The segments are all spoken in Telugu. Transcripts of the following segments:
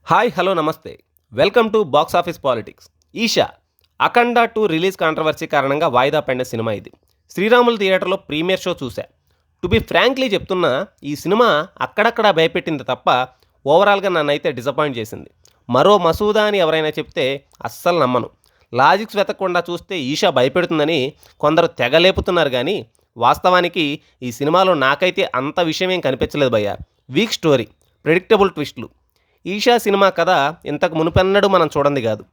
హాయ్ హలో నమస్తే. Welcome to box office politics. Eesha 'Akhanda 2' release controversy కారణంగా వాయిదా పడిన సినిమా ఇది. శ్రీరాములు థియేటర్లో ప్రీమియర్ షో చూశా. టు బి ఫ్రాంక్లీ చెప్తున్నా, ఈ సినిమా అక్కడక్కడ భయపెట్టింది తప్ప ఓవరాల్గా నన్నైతే డిసప్పాయింట్ చేసింది. మరో మసూదా అని ఎవరైనా చెప్తే అస్సలు నమ్మను. లాజిక్స్ వెతకకుండా చూస్తే ఈషా భయపెడుతుందని కొందరు తెగలేపుతున్నారు కానీ వాస్తవానికి ఈ సినిమాలో నాకైతే అంత విషయమేం కనిపించలేదు భయ్యా. వీక్ స్టోరీ, ప్రెడిక్టబుల్ ట్విస్టులు. ఈషా సినిమా కథ ఇంతకు మునుపెన్నడూ మనం చూడంది కాదు.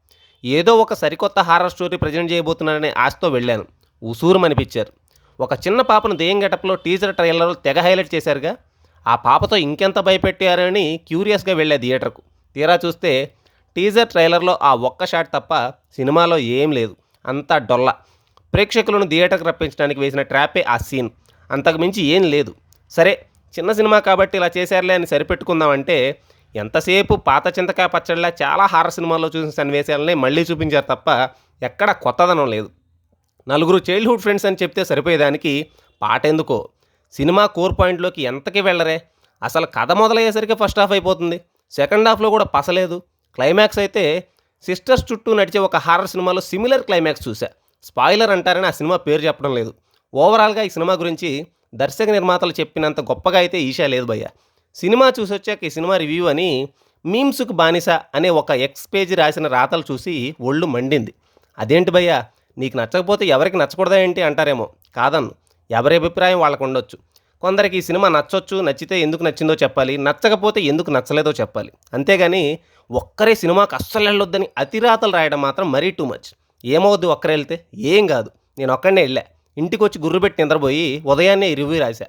ఏదో ఒక సరికొత్త హారర్ స్టోరీ ప్రజెంట్ చేయబోతున్నారనే ఆశతో వెళ్ళాను. ఉసూరుమనిపించారు. ఒక చిన్న పాపను దెయ్యం గెటప్లో టీజర్ ట్రైలర్లో తెగ హైలైట్ చేశారుగా, ఆ పాపతో ఇంకెంత భయపెట్టారని క్యూరియస్గా వెళ్ళా థియేటర్కు. తీరా చూస్తే టీజర్ ట్రైలర్లో ఆ ఒక్క షాట్ తప్ప సినిమాలో ఏం లేదు. అంతా డొల్ల. ప్రేక్షకులను థియేటర్కి రప్పించడానికి వేసిన ట్రాపే ఆ సీన్. అంతకుమించి ఏం లేదు. సరే, చిన్న సినిమా కాబట్టి ఇలా చేశారులే అని సరిపెట్టుకుందామంటే ఎంతసేపు పాత చింతకాయ పచ్చడిలా చాలా హారర్ సినిమాల్లో చూసిన సన్నివేశాలనే మళ్ళీ చూపించారు తప్ప ఎక్కడ కొత్తదనం లేదు. నలుగురు చైల్డ్హుడ్ ఫ్రెండ్స్ అని చెప్తే సరిపోయేదానికి పాట ఎందుకో. సినిమా కోర్ పాయింట్లోకి ఎంతకీ వెళ్ళరే. అసలు కథ మొదలయ్యేసరికి ఫస్ట్ హాఫ్ అయిపోతుంది. సెకండ్ హాఫ్లో కూడా పసలేదు. క్లైమాక్స్ అయితే సిస్టర్స్ చుట్టూ నడిచే ఒక హారర్ సినిమాలో సిమిలర్ క్లైమాక్స్ చూసా. స్పాయిలర్ అంటారని ఆ సినిమా పేరు చెప్పడం లేదు. ఓవరాల్గా ఈ సినిమా గురించి దర్శక నిర్మాతలు చెప్పినంత గొప్పగా అయితే ఈషా లేదు భయ్య. సినిమా చూసొచ్చాక ఈ సినిమా రివ్యూ అని మీమ్స్కు బానిస అనే ఒక ఎక్స్ పేజీ రాసిన రాతలు చూసి ఒళ్ళు మండింది. అదేంటి భయ్యా, నీకు నచ్చకపోతే ఎవరికి నచ్చకూడదా ఏంటి అంటారేమో. కాదన్ను. ఎవరి అభిప్రాయం వాళ్ళకు ఉండొచ్చు. కొందరికి ఈ సినిమా నచ్చొచ్చు, నచ్చితే ఎందుకు నచ్చిందో చెప్పాలి, నచ్చకపోతే ఎందుకు నచ్చలేదో చెప్పాలి. అంతేగాని ఒక్కరే సినిమాకు అస్సలు వెళ్ళొద్దని అతిరాతలు రాయడం మాత్రం మరీ టూ మచ్. ఏమవుద్ది ఒక్కరే వెళ్తే? ఏం కాదు. నేను ఒక్కడనే వెళ్ళా. ఇంటికి వచ్చి గుర్రు పెట్టి నిద్రపోయి ఉదయాన్నే ఈ రివ్యూ రాశా.